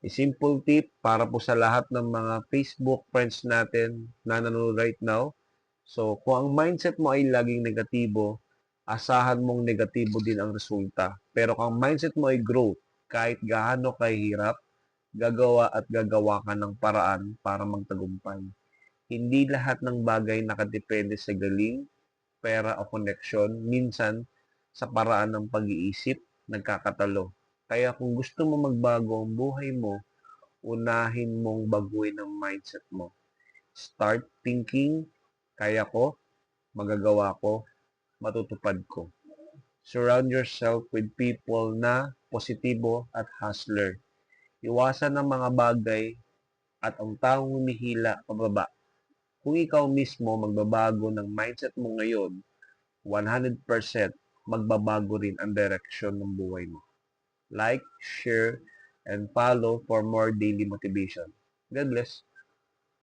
A simple tip para po sa lahat ng mga Facebook friends natin na nanonood right now. So, kung ang mindset mo ay laging negatibo, asahan mong negatibo din ang resulta. Pero kung ang mindset mo ay growth, kahit gaano kahirap, gagawa at gagawa ka ng paraan para magtagumpay. Hindi lahat ng bagay nakadepende sa galing, pera o connection. Minsan, sa paraan ng pag-iisip, nagkakatalo. Kaya kung gusto mo magbago ang buhay mo, unahin mong baguhin ang mindset mo. Start thinking, kaya ko, magagawa ko, matutupad ko. Surround yourself with people na positibo at hustler. Iwasan ang mga bagay at ang taong humihila pababa. Kung ikaw mismo magbabago ng mindset mo ngayon, 100% magbabago rin ang direksyon ng buhay mo. Like, share, and follow for more daily motivation. God bless.